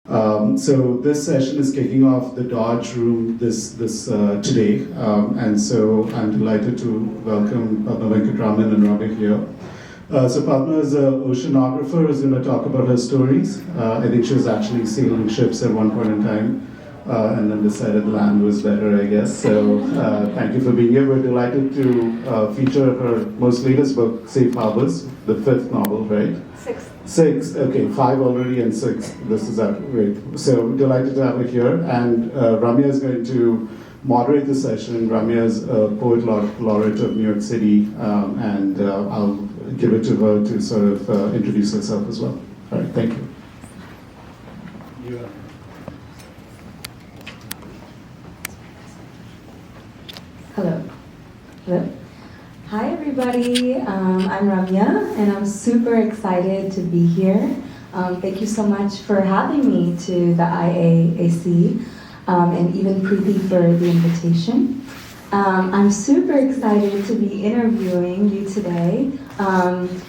So this session is kicking off the Dodge Room this today, and so I'm delighted to welcome Padma Venkatraman and Ramya here. So Padma is an oceanographer, is going to talk about her stories. I think she was actually sailing ships at one point in time, and then decided land was better, I guess. So thank you for being here. We're delighted to feature her most latest book, Safe Harbors, the 5th novel, right? Sixth, okay, 5 already and 6. This is out, great. So delighted to have her here. And Ramya is going to moderate the session. Ramya is a poet laureate of New York City, and I'll give it to her to sort of introduce herself as well. All right, thank you. Hello. Hello. Hi everybody, I'm Ramya and I'm super excited to be here. Thank you so much for having me to the IAAC and even Preeti for the invitation. I'm super excited to be interviewing you today.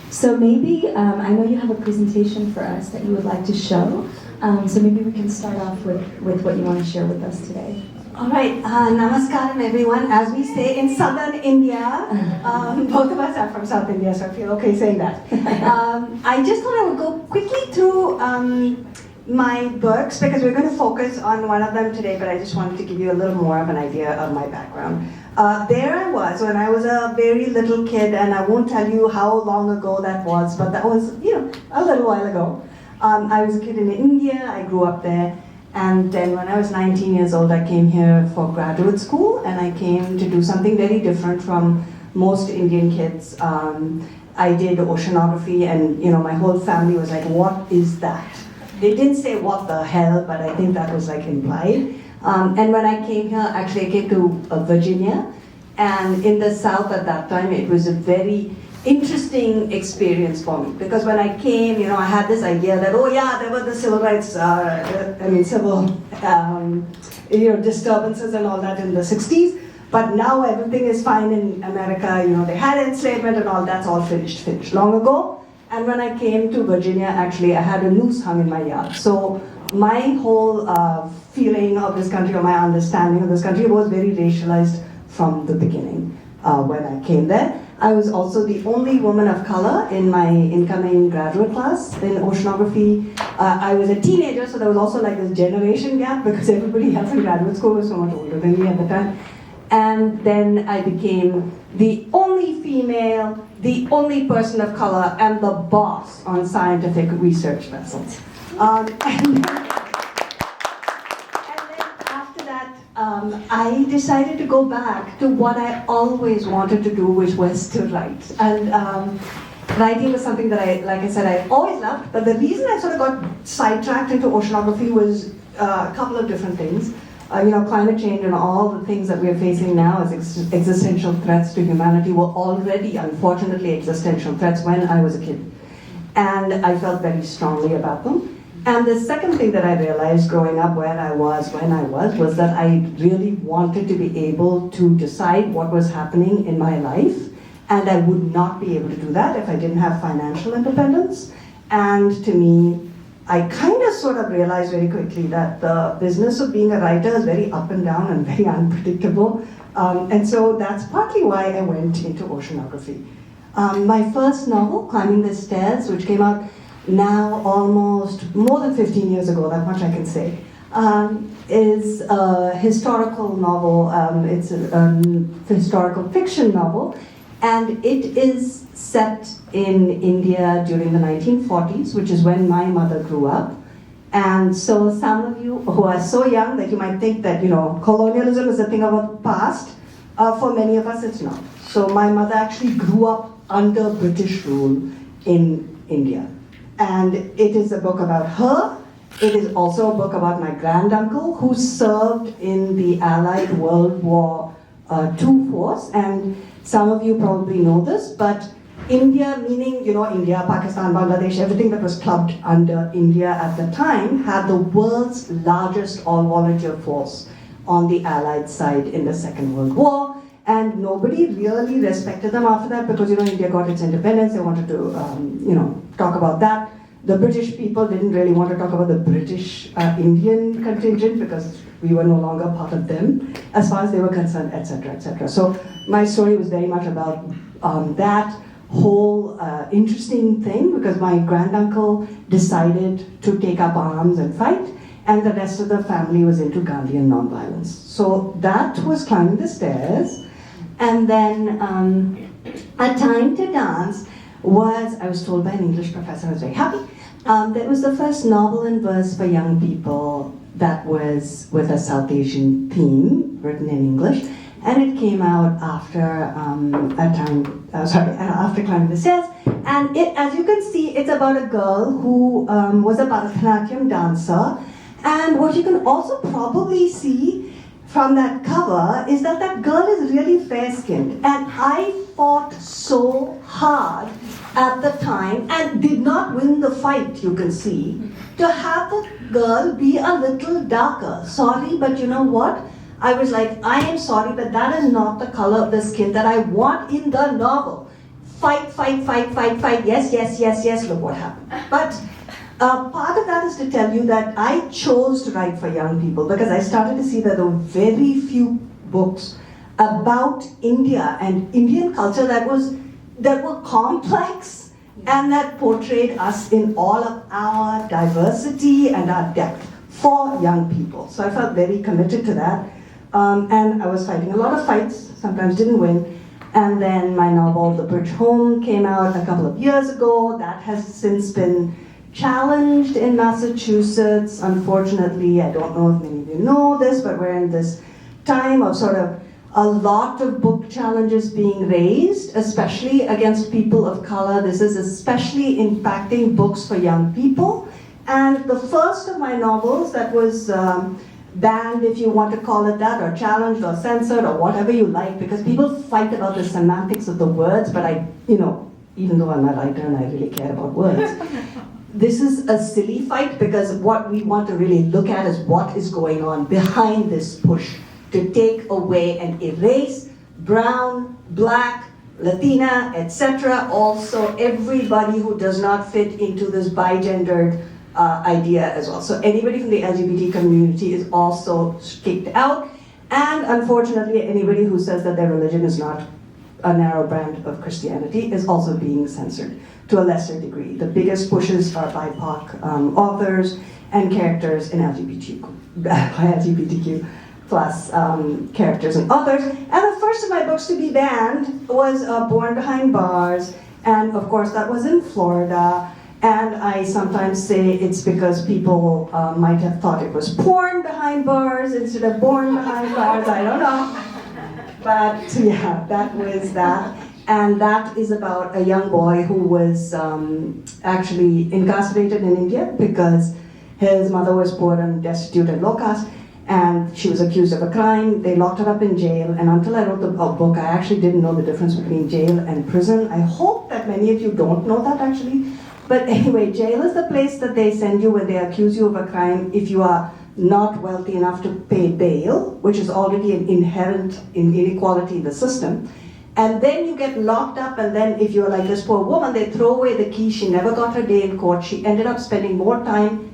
So maybe, I know you have a presentation for us that you would like to show, so maybe we can start off with what you want to share with us today. All right, namaskaram everyone. As we say in southern India, both of us are from South India, so I feel okay saying that. I just thought I would go quickly through my books because we're going to focus on one of them today, but I just wanted to give you a little more of an idea of my background. There I was when I was a very little kid, and I won't tell you how long ago that was, but that was, a little while ago. I was a kid in India, I grew up there. And then when I was 19 years old, I came here for graduate school, and I came to do something very different from most Indian kids. I did oceanography, and my whole family was like, what is that? They didn't say what the hell, but I think that was like implied. And when I came here, actually I came to Virginia, and in the South at that time, it was a very interesting experience for me, because when I came, I had this idea that, oh yeah, there were the civil rights, civil disturbances and all that in the 60s, but now everything is fine in America, they had enslavement and all, that's all finished long ago. And when I came to Virginia, actually, I had a noose hung in my yard. So my whole feeling of this country, or my understanding of this country, was very racialized from the beginning when I came there. I was also the only woman of color in my incoming graduate class in oceanography. I was a teenager, so there was also like this generation gap because everybody else in graduate school was so much older than me at the time. And then I became the only female, the only person of color, and the boss on scientific research vessels. I decided to go back to what I always wanted to do, which was to write. And writing was something that I always loved, but the reason I sort of got sidetracked into oceanography was a couple of different things. Climate change and all the things that we're facing now as existential threats to humanity were already, unfortunately, existential threats when I was a kid. And I felt very strongly about them. And the second thing that I realized growing up where I was when I was that I really wanted to be able to decide what was happening in my life, and I would not be able to do that if I didn't have financial independence. And to me, I kind of sort of realized very quickly that the business of being a writer is very up and down and very unpredictable. And so that's partly why I went into oceanography. My first novel, Climbing the Stairs, which came out now almost more than 15 years ago, that much I can say, is a historical novel. It's a historical fiction novel, and it is set in India during the 1940s, which is when my mother grew up. And so some of you who are so young that you might think that colonialism is a thing of the past, for many of us it's not. So my mother actually grew up under British rule in India. And it is a book about her. It is also a book about my granduncle who served in the Allied World War II force. And some of you probably know this, but India, meaning, India, Pakistan, Bangladesh, everything that was clubbed under India at the time, had the world's largest all-volunteer force on the Allied side in the Second World War. And nobody really respected them after that because, India got its independence. They wanted to, talk about that. The British people didn't really want to talk about the British Indian contingent because we were no longer part of them as far as they were concerned, etc., etc. So my story was very much about that whole interesting thing because my granduncle decided to take up arms and fight, and the rest of the family was into Gandhian nonviolence. So that was Climbing the Stairs. And then A Time to Dance was, I was told by an English professor, I was very happy, that was the first novel in verse for young people that was with a South Asian theme, written in English. And it came out after after Climbing the Stairs. And it, as you can see, it's about a girl who was a Bharatanatyam dancer. And what you can also probably see from that cover is that that girl is really fair-skinned. And I fought so hard at the time and did not win the fight, you can see, to have the girl be a little darker. Sorry, but you know what? I was like, I am sorry, but that is not the color of the skin that I want in the novel. Fight, fight, fight, fight, fight. Yes, yes, yes, yes, look what happened. But part of that is to tell you that I chose to write for young people because I started to see that there were very few books about India and Indian culture that were complex and that portrayed us in all of our diversity and our depth for young people. So I felt very committed to that. And I was fighting a lot of fights, sometimes didn't win. And then my novel, The Bridge Home, came out a couple of years ago. That has since been challenged in Massachusetts. Unfortunately, I don't know if many of you know this, but we're in this time of sort of a lot of book challenges being raised, especially against people of color. This is especially impacting books for young people. And the first of my novels that was banned, if you want to call it that, or challenged or censored or whatever you like, because people fight about the semantics of the words, but I, even though I'm a writer and I really care about words, this is a silly fight because what we want to really look at is what is going on behind this push to take away and erase brown, black, Latina, etc. Also everybody who does not fit into this bigendered idea as well. So anybody from the LGBT community is also kicked out. And unfortunately, anybody who says that their religion is not a narrow brand of Christianity is also being censored to a lesser degree. The biggest pushes are BIPOC authors and characters in LGBTQ plus characters and authors. And the first of my books to be banned was Born Behind Bars, and of course that was in Florida. And I sometimes say it's because people might have thought it was porn behind bars instead of born behind bars, I don't know. But yeah, that was that. And that is about a young boy who was actually incarcerated in India because his mother was poor and destitute and low caste, and she was accused of a crime. They locked her up in jail, and until I wrote the book, I actually didn't know the difference between jail and prison. I hope that many of you don't know that actually. But anyway, jail is the place that they send you when they accuse you of a crime if you are not wealthy enough to pay bail, which is already an inherent inequality in the system. And then you get locked up, and then if you're like this poor woman, they throw away the key. She never got her day in court. She ended up spending more time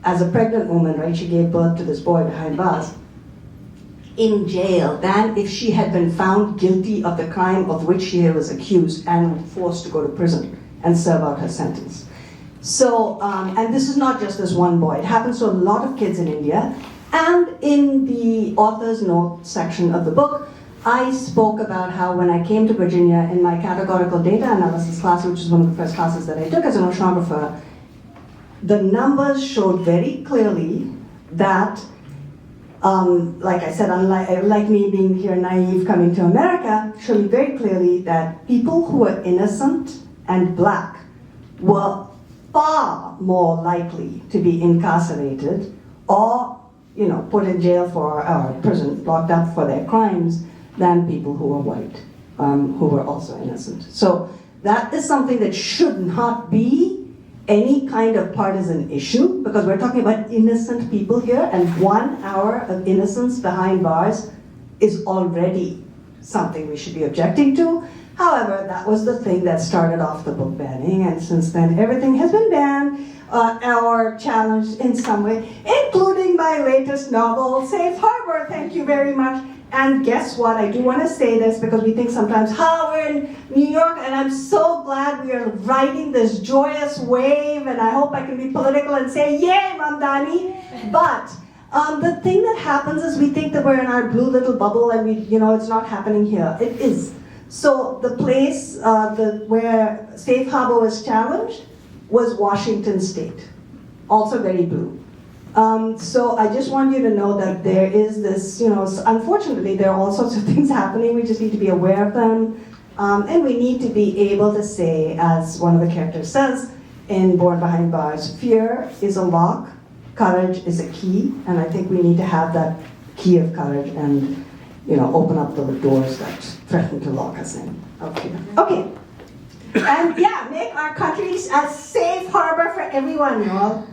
as a pregnant woman, right? She gave birth to this boy behind bars in jail than if she had been found guilty of the crime of which she was accused and forced to go to prison and serve out her sentence. So, and this is not just this one boy. It happens to a lot of kids in India. And in the author's note section of the book, I spoke about how when I came to Virginia in my categorical data analysis class, which is one of the first classes that I took as an oceanographer, the numbers showed very clearly that, like I said, unlike me being here naive coming to America, showed very clearly that people who were innocent and black were far more likely to be incarcerated or, put in jail for, or prison, locked up for their crimes than people who were white, who were also innocent. So that is something that should not be any kind of partisan issue, because we're talking about innocent people here, and 1 hour of innocence behind bars is already something we should be objecting to. However, that was the thing that started off the book banning, and since then everything has been banned or challenged in some way, including my latest novel, Safe Harbor. Thank you very much. And guess what? I do want to say this because we think sometimes, we're in New York, and I'm so glad we are riding this joyous wave, and I hope I can be political and say, yay, Mamdani. But the thing that happens is we think that we're in our blue little bubble and it's not happening here. It is. So the place where Safe Harbor was challenged was Washington State, also very blue. So I just want you to know that there is this, unfortunately there are all sorts of things happening. We just need to be aware of them. And we need to be able to say, as one of the characters says in Born Behind Bars, fear is a lock, courage is a key, and I think we need to have that key of courage and open up the doors that threaten to lock us in. Okay. And yeah, make our countries a safe harbor for everyone, y'all.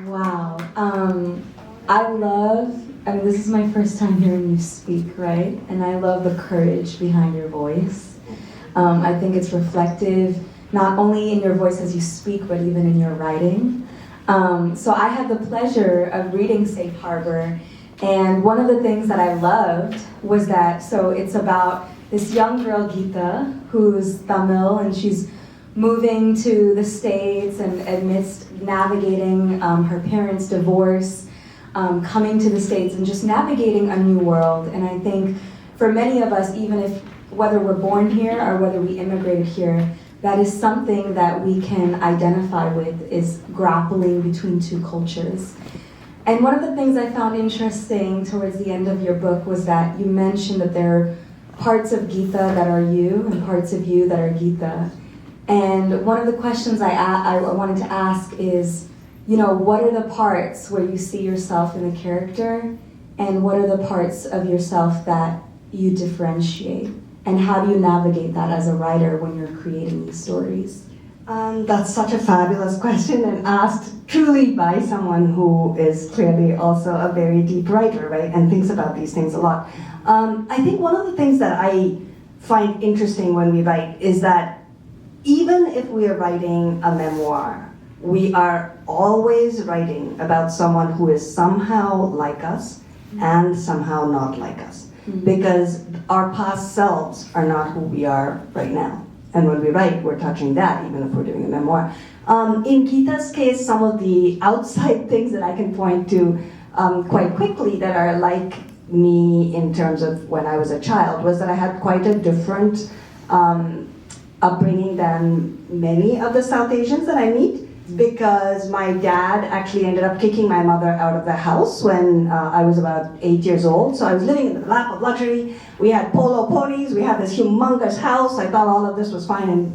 Wow. This is my first time hearing you speak, right? And I love the courage behind your voice. I think it's reflective, not only in your voice as you speak, but even in your writing. So I had the pleasure of reading Safe Harbor, and one of the things that I loved was that, so it's about this young girl, Geeta, who's Tamil, and she's moving to the States and amidst navigating her parents' divorce, coming to the States and just navigating a new world. And I think for many of us, even if whether we're born here or whether we immigrated here, that is something that we can identify with, is grappling between two cultures. And one of the things I found interesting towards the end of your book was that you mentioned that there are parts of Geeta that are you and parts of you that are Geeta. And one of the questions I wanted to ask is, what are the parts where you see yourself in the character, and what are the parts of yourself that you differentiate? And how do you navigate that as a writer when you're creating these stories? That's such a fabulous question, and asked truly by someone who is clearly also a very deep writer, right, and thinks about these things a lot. I think one of the things that I find interesting when we write is that even if we are writing a memoir, we are always writing about someone who is somehow like us and somehow not like us. Because our past selves are not who we are right now. And when we write, we're touching that, even if we're doing a memoir. In Geeta's case, some of the outside things that I can point to quite quickly that are like me in terms of when I was a child was that I had quite a different upbringing than many of the South Asians that I meet, because my dad actually ended up kicking my mother out of the house when I was about 8 years old. So I was living in the lap of luxury. We had polo ponies, we had this humongous house. I thought all of this was fine and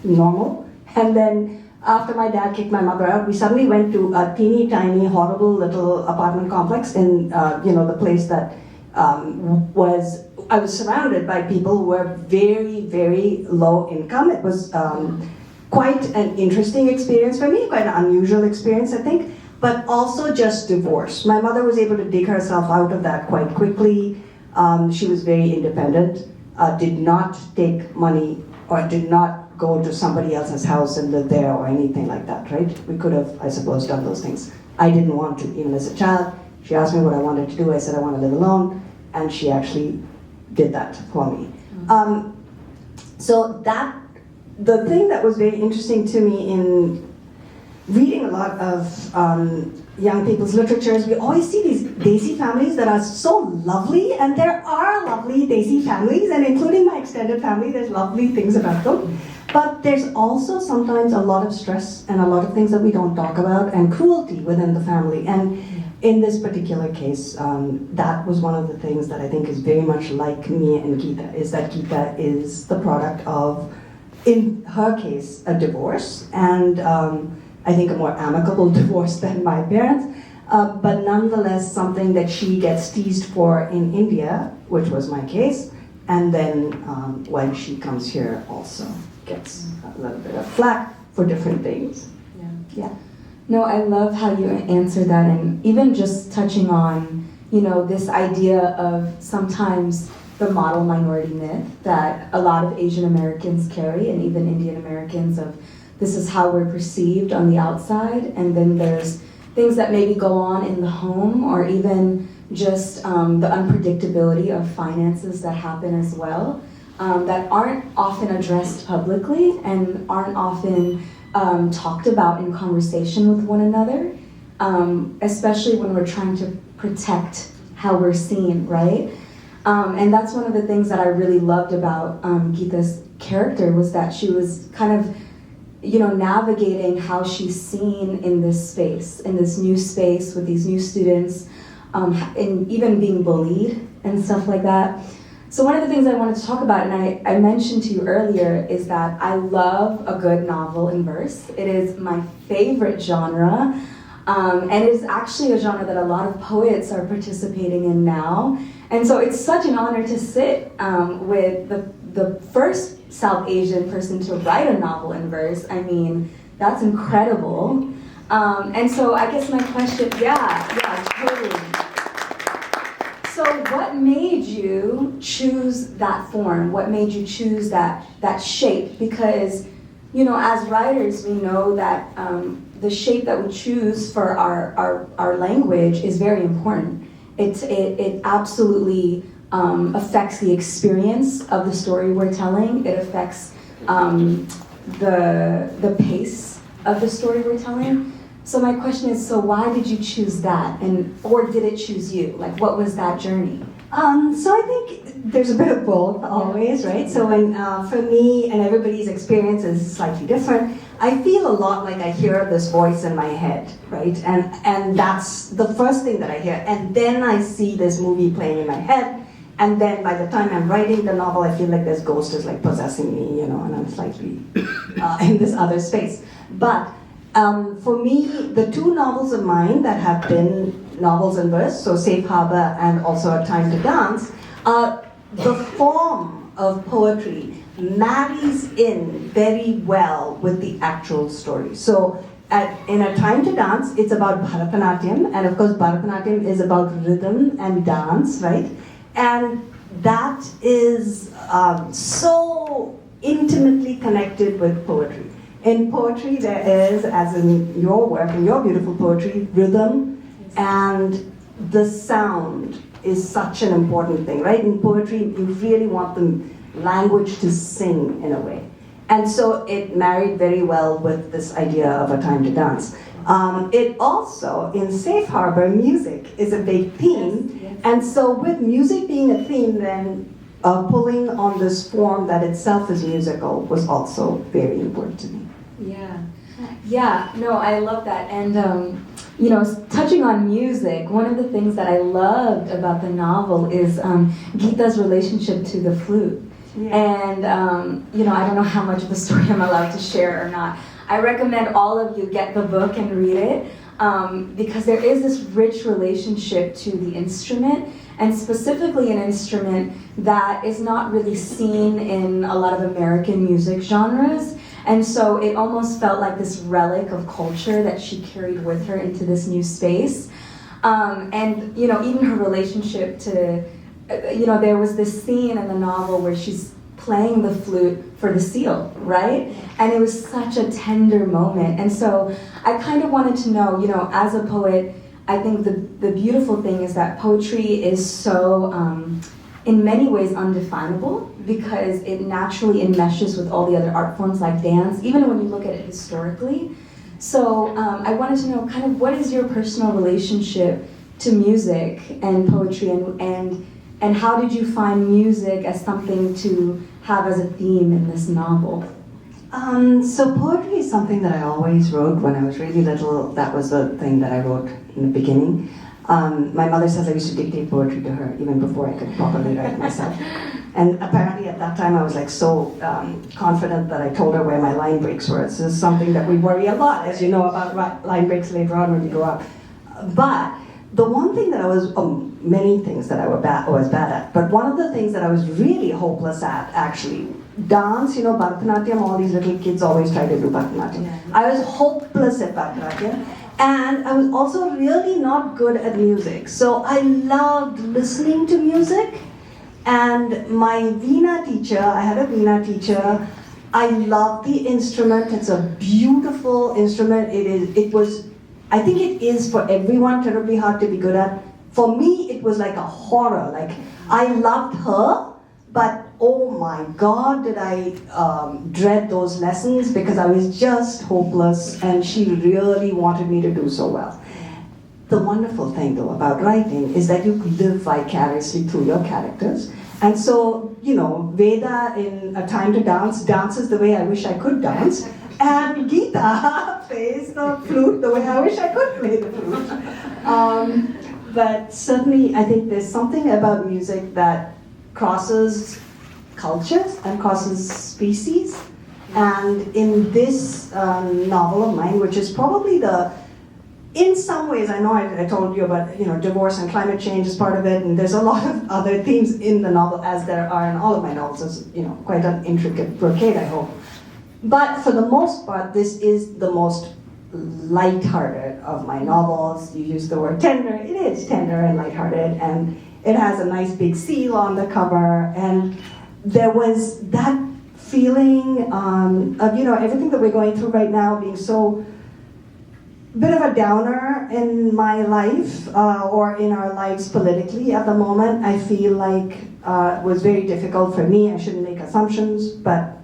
normal. And then after my dad kicked my mother out, we suddenly went to a teeny tiny, horrible little apartment complex in the place that I was surrounded by people who were very, very low income. It was quite an interesting experience for me, quite an unusual experience, I think, but also just divorce. My mother was able to dig herself out of that quite quickly. She was very independent, did not take money or did not go to somebody else's house and live there or anything like that, right? We could have, I suppose, done those things. I didn't want to, even as a child. She asked me what I wanted to do. I said I want to live alone, and she actually did that for me. So the thing that was very interesting to me in reading a lot of young people's literatures, we always see these Desi families that are so lovely, and there are lovely Desi families, and including my extended family, there's lovely things about them. But there's also sometimes a lot of stress and a lot of things that we don't talk about, and cruelty within the family. And in this particular case, that was one of the things that I think is very much like me and Geeta, is that Geeta is the product of, in her case, a divorce, and I think a more amicable divorce than my parents, but nonetheless something that she gets teased for in India, which was my case, and then when she comes here also gets a little bit of flack for different things. Yeah. No, I love how you answered that, and even just touching on, this idea of sometimes the model minority myth that a lot of Asian Americans carry, and even Indian Americans, of this is how we're perceived on the outside, and then there's things that maybe go on in the home, or even just the unpredictability of finances that happen as well, that aren't often addressed publicly and aren't often talked about in conversation with one another, especially when we're trying to protect how we're seen, right? And that's one of the things that I really loved about Geeta's character, was that she was kind of, navigating how she's seen in this space, in this new space with these new students, and even being bullied and stuff like that. So one of the things I wanted to talk about, and I mentioned to you earlier, is that I love a good novel in verse. It is my favorite genre, and it is actually a genre that a lot of poets are participating in now. And so it's such an honor to sit with the first South Asian person to write a novel in verse. I mean, that's incredible. And so I guess my question, yeah, totally. So what made you choose that form? What made you choose that shape? Because, as writers, we know that the shape that we choose for our language is very important. It absolutely affects the experience of the story we're telling. It affects the pace of the story we're telling. So my question is, so why did you choose that? Or did it choose you? Like, what was that journey? So I think there's a bit of both always, right? So when, for me, and everybody's experience is slightly different, I feel a lot like I hear this voice in my head, right? And that's the first thing that I hear. And then I see this movie playing in my head, and then by the time I'm writing the novel, I feel like this ghost is like possessing me, and I'm slightly in this other space. But for me, the two novels of mine that have been novels in verse, so Safe Harbor and also A Time to Dance, the form of poetry marries in very well with the actual story. So in A Time to Dance, it's about Bharatanatyam, and of course Bharatanatyam is about rhythm and dance, right? And that is so intimately connected with poetry. In poetry, there is, as in your work, in your beautiful poetry, rhythm, and the sound is such an important thing, right? In poetry, you really want the language to sing in a way. And so it married very well with this idea of A Time to Dance. It also, in Safe Harbor, music is a big theme. Yes. And so with music being a theme, then pulling on this form that itself is musical was also very important to me. Yeah, no, I love that. And, touching on music, one of the things that I loved about the novel is Geeta's relationship to the flute. Yeah. And, I don't know how much of the story I'm allowed to share or not. I recommend all of you get the book and read it, because there is this rich relationship to the instrument, and specifically an instrument that is not really seen in a lot of American music genres. And so it almost felt like this relic of culture that she carried with her into this new space. And, even her relationship to, there was this scene in the novel where she's playing the flute for the seal, right? And it was such a tender moment. And so I kind of wanted to know, as a poet, I think the beautiful thing is that poetry is so, in many ways, undefinable, because it naturally enmeshes with all the other art forms like dance, even when you look at it historically. So I wanted to know kind of what is your personal relationship to music and poetry, and how did you find music as something to have as a theme in this novel? So poetry is something that I always wrote when I was really little. That was the thing that I wrote in the beginning. My mother says I used to dictate poetry to her even before I could properly write myself. And apparently at that time I was like so confident that I told her where my line breaks were. This is something that we worry a lot, as you know, about line breaks later on when we grow up. But the one thing that I was, many things that I was bad at, but one of the things that I was really hopeless at, actually, dance, Bharatanatyam, all these little kids always try to do Bharatanatyam. Yeah. I was hopeless at Bharatanatyam. And I was also really not good at music. So I loved listening to music. And my Veena teacher, I had a Veena teacher, I loved the instrument. It's a beautiful instrument. I think it is for everyone terribly hard to be good at. For me, it was like a horror. Like, I loved her, but oh my God, did I dread those lessons because I was just hopeless and she really wanted me to do so well. The wonderful thing though about writing is that you live vicariously through your characters. And so, Veda in A Time to Dance dances the way I wish I could dance. And Geeta plays the flute the way I wish I could play the flute. But certainly, I think there's something about music that crosses cultures and crosses species. And in this novel of mine, which is probably in some ways, I know I told you about, divorce and climate change is part of it, and there's a lot of other themes in the novel, as there are in all of my novels. It's, quite an intricate brocade, I hope. But for the most part, this is the most lighthearted of my novels. You use the word tender. It is tender and lighthearted, and it has a nice big seal on the cover. And there was that feeling of, everything that we're going through right now being so bit of a downer in my life or in our lives politically at the moment. I feel like it was very difficult for me. I shouldn't make assumptions, but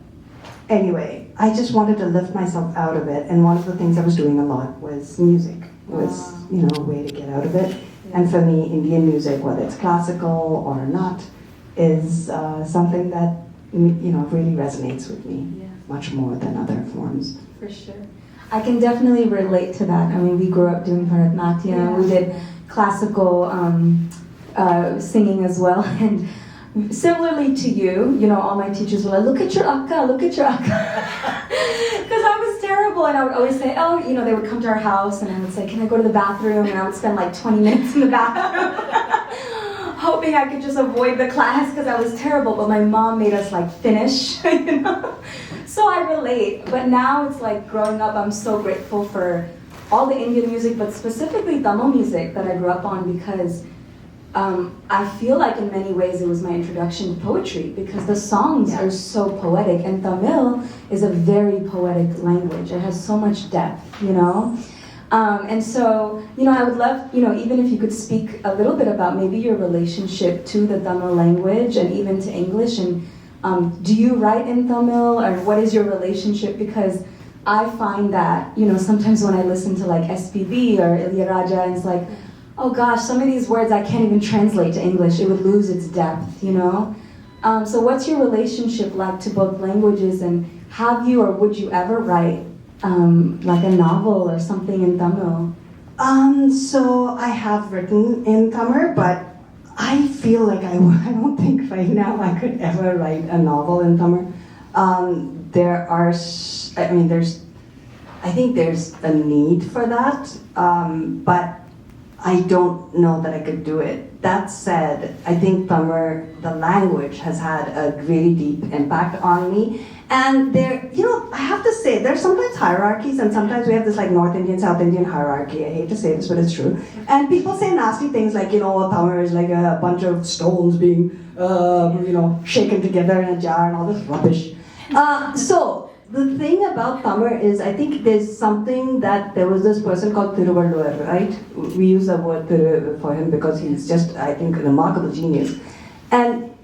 anyway, I just wanted to lift myself out of it, and one of the things I was doing a lot was music. Was a way to get out of it. And for me, Indian music, whether it's classical or not, is something that really resonates with me much more than other forms. For sure. I can definitely relate to that. I mean, we grew up doing Bharatanatyam, we did classical singing as well, and similarly to you, all my teachers were like, look at your akka, look at your akka. Because I was terrible, and I would always say, they would come to our house, and I would say, can I go to the bathroom? And I would spend like 20 minutes in the bathroom, hoping I could just avoid the class because I was terrible, but my mom made us like finish, So I relate, but now it's like growing up, I'm so grateful for all the Indian music, but specifically Tamil music that I grew up on, because I feel like in many ways it was my introduction to poetry, because the songs are so poetic, and Tamil is a very poetic language. It has so much depth, and so, I would love, even if you could speak a little bit about maybe your relationship to the Tamil language and even to English, and do you write in Tamil, or what is your relationship? Because I find that, sometimes when I listen to like SPB or Ilayaraja, and it's like, oh gosh, some of these words I can't even translate to English. It would lose its depth, So what's your relationship like to both languages, and have you or would you ever write like a novel or something in Tamil? So I have written in Tamil, but I feel like I don't think right now I could ever write a novel in Tamil. I think there's a need for that, but I don't know that I could do it. That said, I think Tamil, the language, has had a really deep impact on me. And I have to say, there's sometimes hierarchies, and sometimes we have this like North Indian, South Indian hierarchy. I hate to say this, but it's true. And people say nasty things like, Tamil is like a bunch of stones being, shaken together in a jar and all this rubbish. So the thing about Tamil is, I think there's something that there was this person called Thiruvalluvar, right? We use the word Thiru for him because he's just, I think, a remarkable genius. And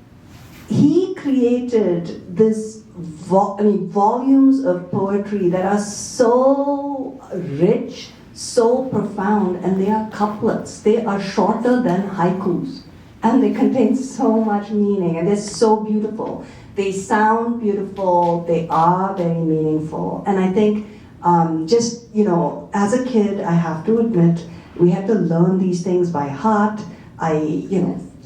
he created this volumes of poetry that are so rich, so profound, and they are couplets. They are shorter than haikus, and they contain so much meaning, and they're so beautiful. They sound beautiful, they are very meaningful. And I think as a kid, I have to admit, we had to learn these things by heart.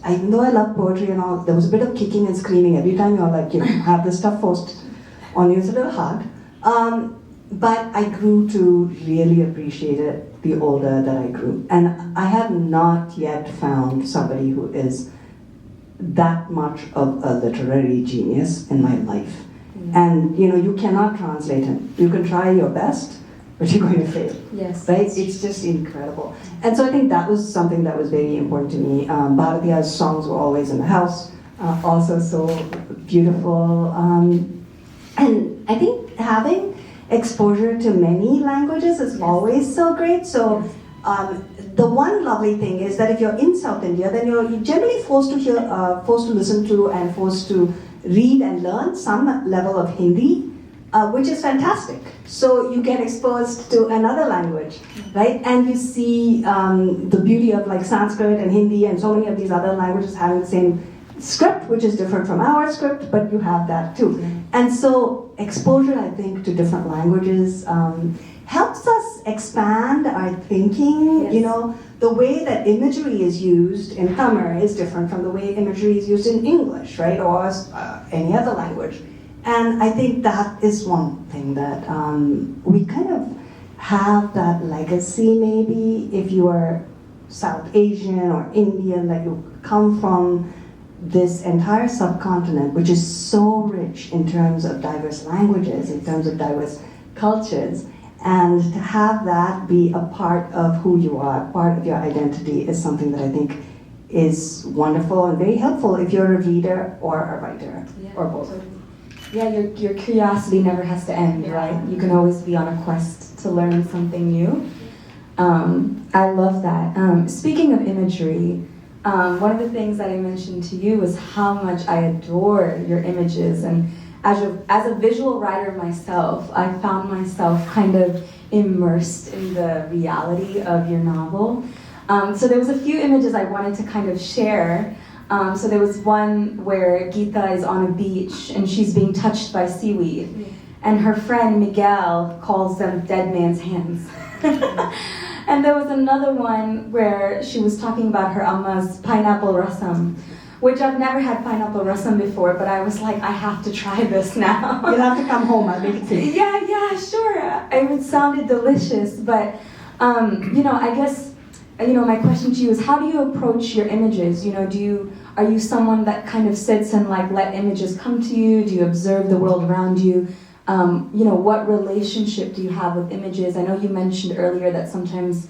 Even though I love poetry and all, there was a bit of kicking and screaming every time you're like, have this stuff forced on you. It's a little hard. But I grew to really appreciate it the older that I grew. And I have not yet found somebody who is that much of a literary genius in my life. And you cannot translate him. You can try your best, but you're going to fail. Yes. Right? It's just incredible. And so I think that was something that was very important to me. Bharatiya's songs were always in the house, also so beautiful. And I think having exposure to many languages is always so great. So the one lovely thing is that if you're in South India, then you're generally forced to hear, forced to listen to, and forced to read and learn some level of Hindi, which is fantastic. So you get exposed to another language, right? And you see the beauty of like Sanskrit and Hindi and so many of these other languages having the same script, which is different from our script, but you have that too. And so exposure, I think, to different languages helps us expand our thinking. Yes. You know, the way that imagery is used in Tamil is different from the way imagery is used in English, right, or any other language. And I think that is one thing that we kind of have that legacy, maybe, if you are South Asian or Indian, that you come from this entire subcontinent, which is so rich in terms of diverse languages, in terms of diverse cultures, and to have that be a part of who you are, part of your identity, is something that I think is wonderful and very helpful if you're a reader or a writer, or both. Yeah, your curiosity never has to end, right? You can always be on a quest to learn something new. I love that. Speaking of imagery, one of the things that I mentioned to you was how much I adore your images, and as a visual writer myself, I found myself kind of immersed in the reality of your novel. So there was a few images I wanted to kind of share. So there was one where Geeta is on a beach and she's being touched by seaweed, and her friend Miguel calls them dead man's hands. And there was another one where she was talking about her amma's pineapple rasam, which I've never had pineapple rasam before, but I was like, I have to try this now. You'll have to come home, I'll make it for you. Yeah, sure. It sounded delicious, but I guess, my question to you is, how do you approach your images? Are you someone that kind of sits and like let images come to you? Do you observe the world around you? What relationship do you have with images? I know you mentioned earlier that sometimes,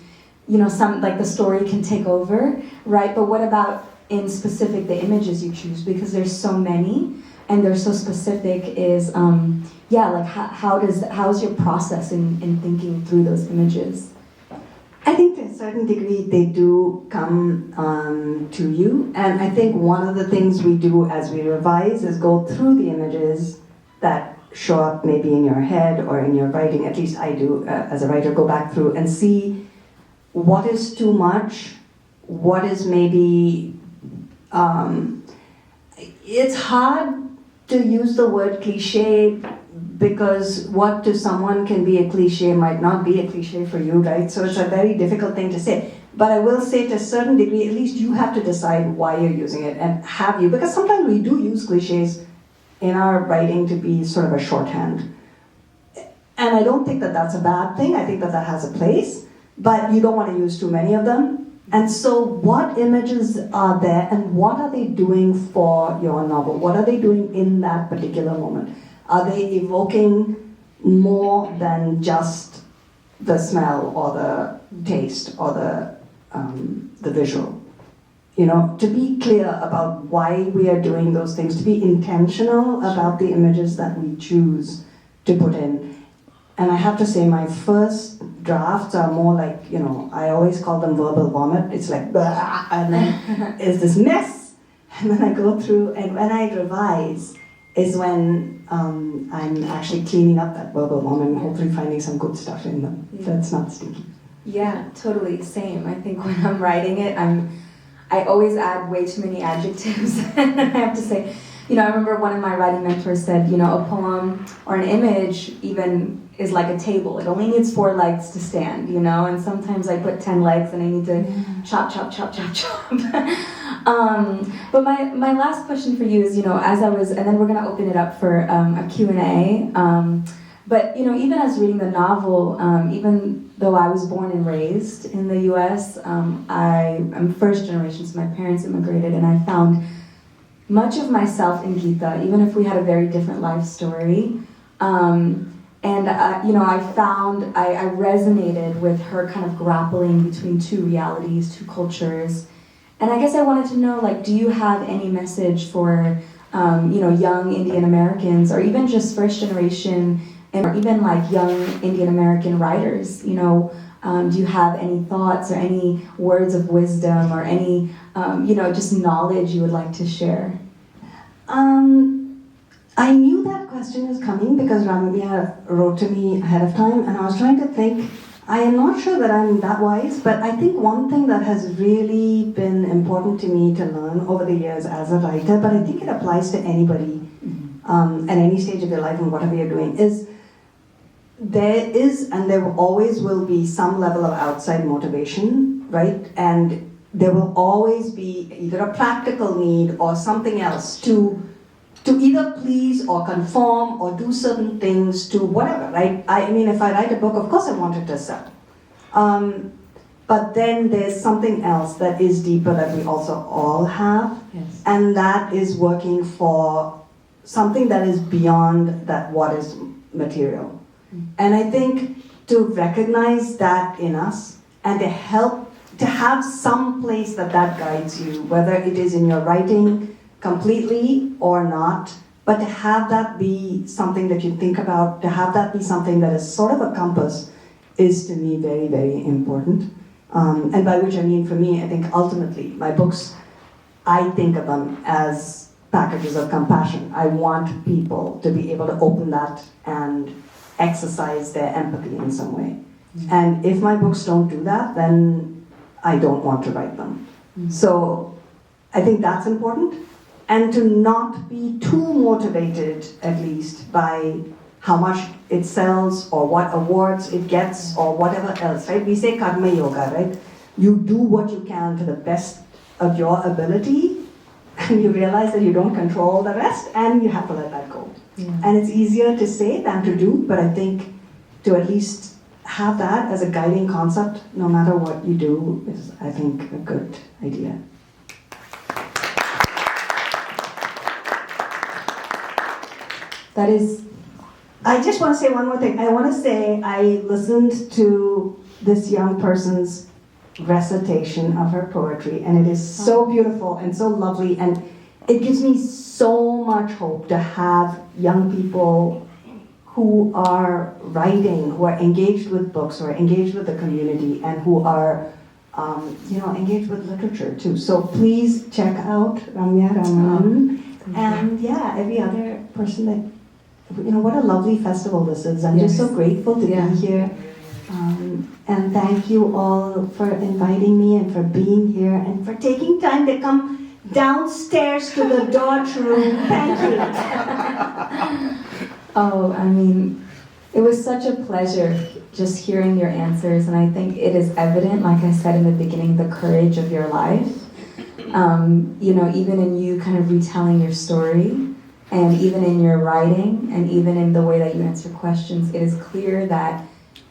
some like the story can take over, right? But what about in specific the images you choose? Because there's so many and they're so specific. Is how's your process in thinking through those images? I think to a certain degree they do come to you, and I think one of the things we do as we revise is go through the images that show up maybe in your head or in your writing. At least I do as a writer, go back through and see what is too much, what is maybe it's hard to use the word cliche, because what to someone can be a cliche might not be a cliche for you, right? So it's a very difficult thing to say. But I will say to a certain degree, at least you have to decide why you're using it, and have you, because sometimes we do use cliches in our writing to be sort of a shorthand. And I don't think that that's a bad thing. I think that that has a place, but you don't want to use too many of them. And so what images are there, and what are they doing for your novel? What are they doing in that particular moment? Are they evoking more than just the smell or the taste or the visual? To be clear about why we are doing those things, to be intentional about the images that we choose to put in. And I have to say, my first drafts are more like, I always call them verbal vomit. It's like, blah, and then it's this mess. And then I go through, and when I revise is when I'm actually cleaning up that verbal vomit and hopefully finding some good stuff in them. Yeah. That's not stinky. Yeah, totally, same. I think when I'm writing it, I always add way too many adjectives. And I have to say, I remember one of my writing mentors said, a poem or an image even is like a table. It only needs 4 legs to stand, and sometimes I put 10 legs and I need to chop, chop, chop, chop, chop. But my last question for you is, as I was, and then we're gonna open it up for a Q&A, but even as reading the novel, even though I was born and raised in the US, I'm first generation, so my parents immigrated, and I found much of myself in Geeta, even if we had a very different life story. And I found I resonated with her kind of grappling between two realities, two cultures. And I guess I wanted to know, like, do you have any message for, young Indian Americans, or even just first generation, or even like young Indian American writers? Do you have any thoughts or any words of wisdom or any, just knowledge you would like to share? I knew that question was coming because Ramya wrote to me ahead of time, and I was trying to think. I am not sure that I'm that wise, but I think one thing that has really been important to me to learn over the years as a writer, but I think it applies to anybody at any stage of their life and whatever you're doing, is there is and there always will be some level of outside motivation, right? And there will always be either a practical need or something else to either please or conform or do certain things to whatever, right? I mean, if I write a book, of course I want it to sell. But then there's something else that is deeper that we also all have, Yes. and that is working for something that is beyond that what is material. And I think to recognize that in us and to have some place that guides you, whether it is in your writing, completely or not, but to have that be something that you think about, to have that be something that is sort of a compass, is to me very, very important. And by which I mean, for me, I think ultimately my books, I think of them as packages of compassion. I want people to be able to open that and exercise their empathy in some way. And if my books don't do that, then I don't want to write them. So I think that's important. And to not be too motivated, at least, by how much it sells or what awards it gets or whatever else, right? We say karma yoga, right? You do what you can to the best of your ability, and you realize that you don't control the rest, and you have to let that go. Yeah. And it's easier to say than to do, but I think to at least have that as a guiding concept, no matter what you do, is, I think, a good idea. That is, I just want to say one more thing. I want to say I listened to this young person's recitation of her poetry, and it is so beautiful and so lovely, and it gives me so much hope to have young people who are writing, who are engaged with books, who are engaged with the community, and who are engaged with literature too. So please check out Ramya Ramana, and every other person that. What a lovely festival this is. I'm just so grateful to be here. And thank you all for inviting me and for being here and for taking time to come downstairs to the Dodge room. Thank you. Oh, I mean, it was such a pleasure just hearing your answers, and I think it is evident, like I said in the beginning, the courage of your life. Even in you kind of retelling your story, and even in your writing, and even in the way that you answer questions, it is clear that,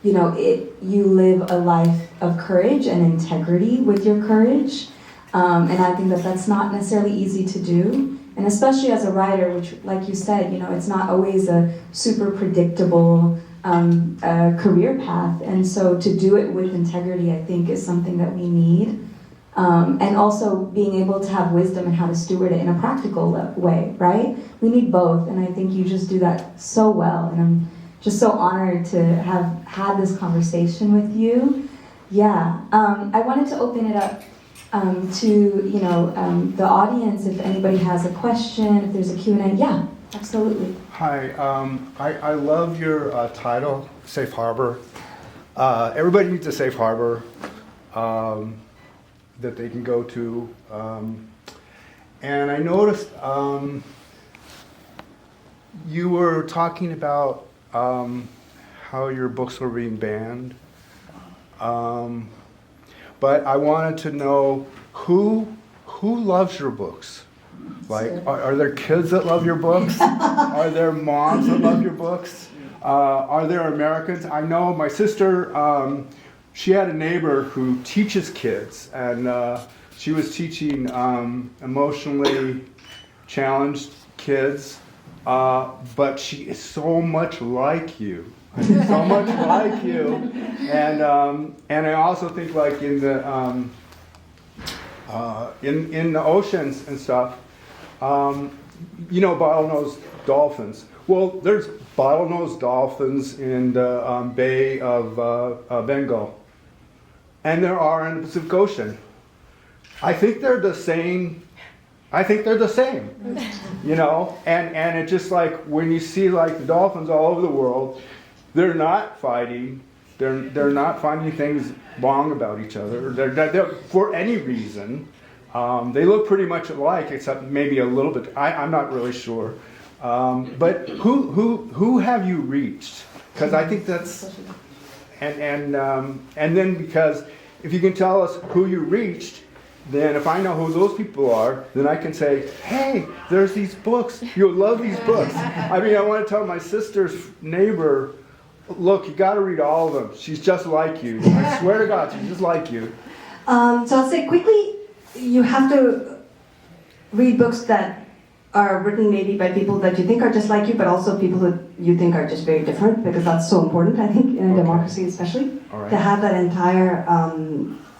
you live a life of courage and integrity with your courage. And I think that that's not necessarily easy to do. And especially as a writer, which, like you said, it's not always a super predictable career path. And so to do it with integrity, I think, is something that we need. And also being able to have wisdom and how to steward it in a practical way, right? We need both, and I think you just do that so well, and I'm just so honored to have had this conversation with you. Yeah, I wanted to open it up to the audience, if anybody has a question, if there's a Q&A. Yeah, absolutely. Hi, I love your title, Safe Harbor. Everybody needs a safe harbor that they can go to. And I noticed you were talking about how your books were being banned. But I wanted to know who loves your books? Like, are there kids that love your books? Are there moms that love your books? Are there Americans? I know my sister, she had a neighbor who teaches kids, and she was teaching emotionally challenged kids, but she is so much like you. So much like you. And I also think like in the oceans and stuff, you know, bottlenose dolphins. Well, there's bottlenose dolphins in the Bay of Bengal, and there are in the Pacific Ocean. I think they're the same. You know, and it's just like when you see like the dolphins all over the world, they're not fighting. They're not finding things wrong about each other. They're for any reason. They look pretty much alike, except maybe a little bit. I'm not really sure. But who have you reached? Because I think that's and then because if you can tell us who you reached, then if I know who those people are, then I can say, hey, there's these books. You'll love these books. I mean, I want to tell my sister's neighbor, look, you got to read all of them. She's just like you. I swear to God, she's just like you. So I'll say quickly, you have to read books that are written maybe by people that you think are just like you, but also people who you think are just very different, because that's so important, I think, in a democracy especially, to have that entire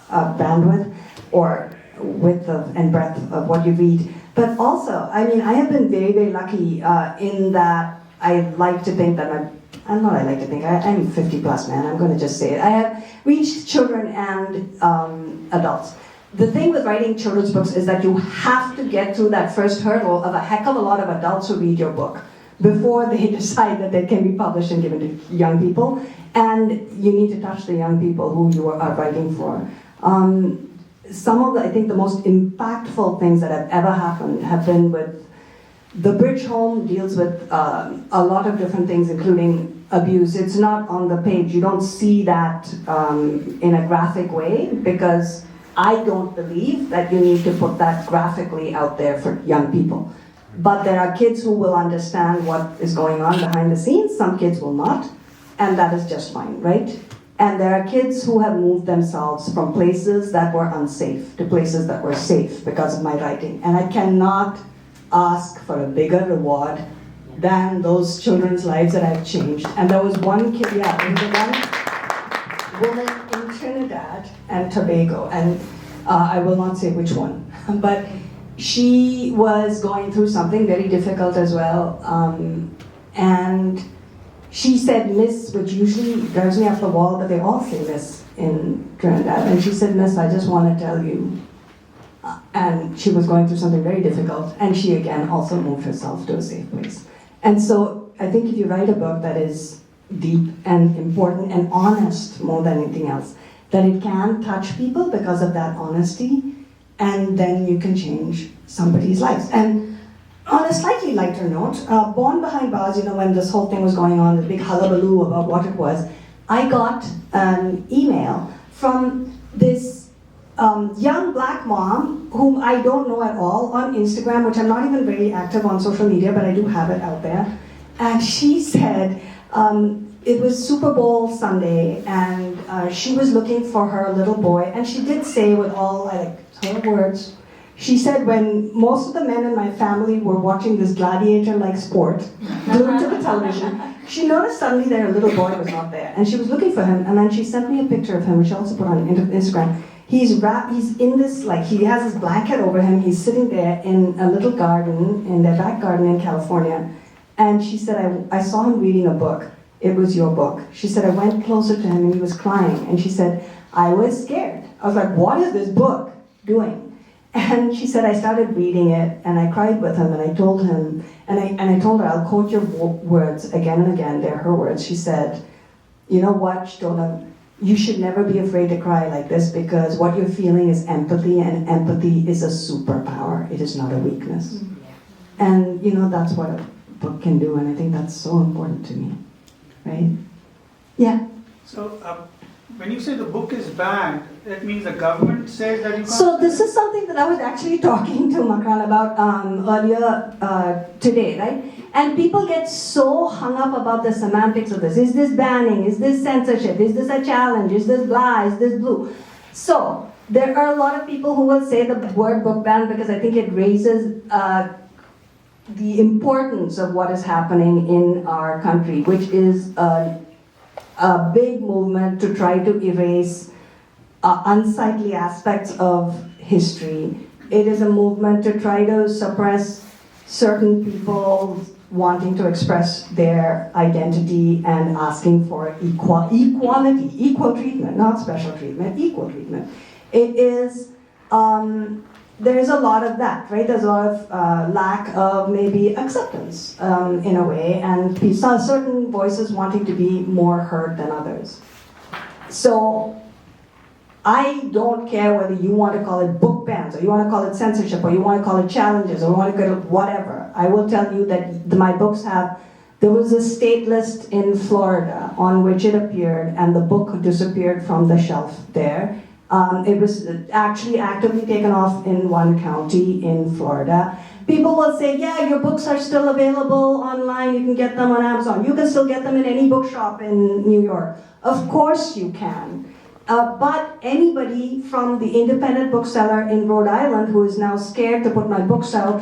bandwidth or width and breadth of what you read. But also, I mean, I have been very, very lucky in that I like to think that I'm a 50 plus man, I'm going to just say it. I have reached children and adults. The thing with writing children's books is that you have to get through that first hurdle of a heck of a lot of adults who read your book before they decide that they can be published and given to young people. And you need to touch the young people who you are writing for. Some of I think the most impactful things that have ever happened have been with The Bridge Home deals with a lot of different things, including abuse. It's not on the page. You don't see that in a graphic way, because I don't believe that you need to put that graphically out there for young people. But there are kids who will understand what is going on behind the scenes. Some kids will not, and that is just fine, right? And there are kids who have moved themselves from places that were unsafe to places that were safe because of my writing. And I cannot ask for a bigger reward than those children's lives that I've changed. And there was one kid, there was one woman in Trinidad and Tobago, and I will not say which one, but she was going through something very difficult as well. And she said miss, which usually drives me up the wall, but they all say miss in Trinidad. And she said, miss, I just want to tell you. And she was going through something very difficult. And she, again, also moved herself to a safe place. And so I think if you write a book that is deep and important and honest more than anything else, that it can touch people because of that honesty, and then you can change somebody's lives. And on a slightly lighter note, Born Behind Bars, when this whole thing was going on, the big hullabaloo about what it was, I got an email from this young black mom whom I don't know at all on Instagram, which I'm not even very active on social media, but I do have it out there. And she said, it was Super Bowl Sunday, and she was looking for her little boy, and she did say with all her words, she said, when most of the men in my family were watching this gladiator-like sport, glued to the television, she noticed suddenly that her little boy was not there, and she was looking for him, and then she sent me a picture of him, which I also put on Instagram. He's in this, he has his blanket over him, he's sitting there in a little garden, in their back garden in California, and she said, I saw him reading a book. It was your book. She said, I went closer to him and he was crying, and she said, I was scared. I was like, what is this book doing? And she said, I started reading it, and I cried with him, and I told him, and I told her, I'll quote your words again and again. They're her words. She said, you know what, she told him, you should never be afraid to cry like this, because what you're feeling is empathy, and empathy is a superpower. It is not a weakness. Mm-hmm. And, that's what a book can do, and I think that's so important to me, right? Yeah? So, when you say the book is banned, that means the government says that you can't... So this is something that I was actually talking to Makran about earlier today, right? And people get so hung up about the semantics of this. Is this banning? Is this censorship? Is this a challenge? Is this blah? Is this blue? So there are a lot of people who will say the word book ban because I think it raises the importance of what is happening in our country, which is a big movement to try to erase unsightly aspects of history. It is a movement to try to suppress certain people wanting to express their identity and asking for equality, equal treatment, not special treatment, equal treatment. It is, there's a lot of that, right? There's a lot of lack of maybe acceptance in a way, and certain voices wanting to be more heard than others. So I don't care whether you want to call it book bans, or you want to call it censorship, or you want to call it challenges, or you want to call it whatever. I will tell you that my books have, there was a state list in Florida on which it appeared, and the book disappeared from the shelf there. It was actually actively taken off in one county in Florida. People will say, yeah, your books are still available online, you can get them on Amazon. You can still get them in any bookshop in New York. Of course you can. But anybody from the independent bookseller in Rhode Island who is now scared to put my books out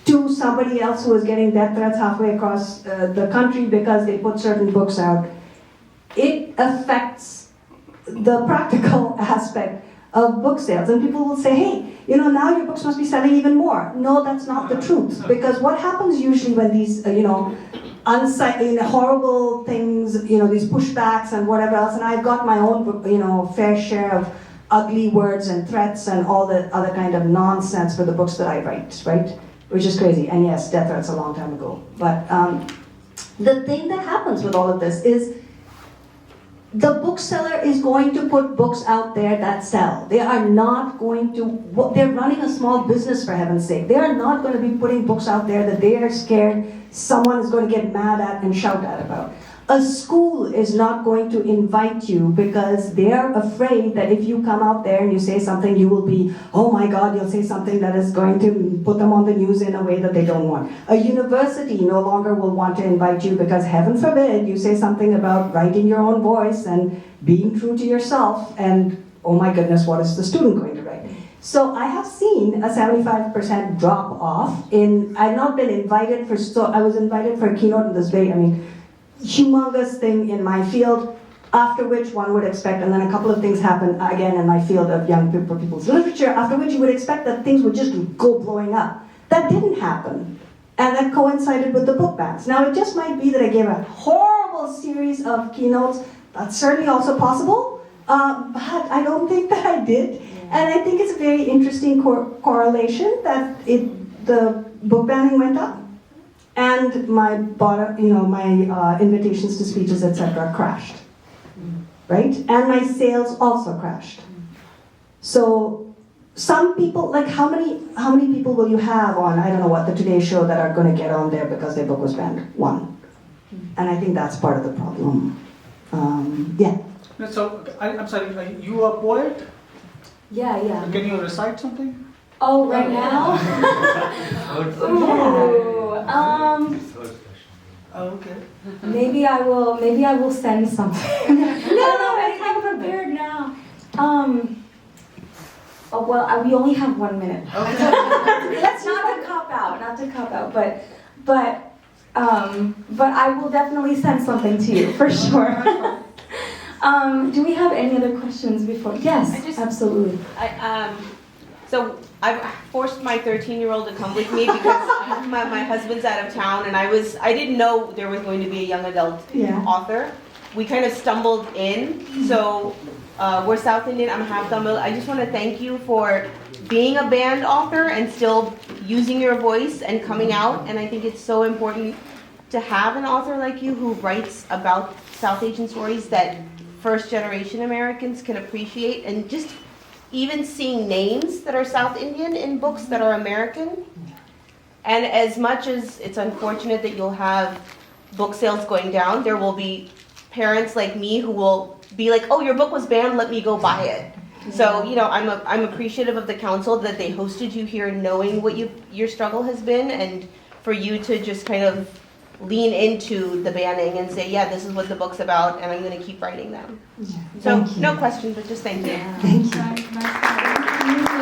to somebody else who is getting death threats halfway across the country because they put certain books out, it affects the practical aspect of book sales. And people will say, hey, now your books must be selling even more. No, that's not the truth. Because what happens usually when these, horrible things, these pushbacks and whatever else, and I've got my own, fair share of ugly words and threats and all the other kind of nonsense for the books that I write, right? Which is crazy. And yes, death threats a long time ago. But the thing that happens with all of this is the bookseller is going to put books out there that sell. They are not going to, they're running a small business for heaven's sake. They are not going to be putting books out there that they are scared someone is going to get mad at and shout at about. A school is not going to invite you because they're afraid that if you come out there and you say something, you will be, oh my God, you'll say something that is going to put them on the news in a way that they don't want. A university no longer will want to invite you because heaven forbid you say something about writing your own voice and being true to yourself, and oh my goodness, what is the student going to write? So I have seen a 75% drop off I've not been invited I was invited for a keynote in this very, humongous thing in my field, after which one would expect, and then a couple of things happen again in my field of young people's literature, after which you would expect that things would just go blowing up. That didn't happen. And that coincided with the book bans. Now it just might be that I gave a horrible series of keynotes. That's certainly also possible, but I don't think that I did. And I think it's a very interesting correlation that the book banning went up, and my invitations to speeches, etc., crashed, right? And my sales also crashed. So some people, like how many people will you have on, I don't know what, the Today Show that are going to get on there because their book was banned? One. And I think that's part of the problem. Yeah. So, I'm sorry, you are a poet? Yeah. Can you recite something? Oh, right now? Oh, okay. Maybe I will send something. No, I'm prepared now. We only have 1 minute. Okay. Let's not to cop out, but I will definitely send something to you for sure. Do we have any other questions before? Yes, absolutely. So I forced my 13-year-old to come with me because my husband's out of town, and I didn't know there was going to be a young adult author. We kind of stumbled in. So we're South Indian, I'm half Tamil. I just want to thank you for being a banned author and still using your voice and coming out. And I think it's so important to have an author like you who writes about South Asian stories that first-generation Americans can appreciate, and just even seeing names that are South Indian in books that are American. And as much as it's unfortunate that you'll have book sales going down, there will be parents like me who will be like, oh, your book was banned, let me go buy it. So, I'm appreciative of the council that they hosted you here, knowing what your struggle has been, and for you to just kind of lean into the banning and say, yeah, this is what the book's about, and I'm going to keep writing them. So, no question, but just thank you. Thank you.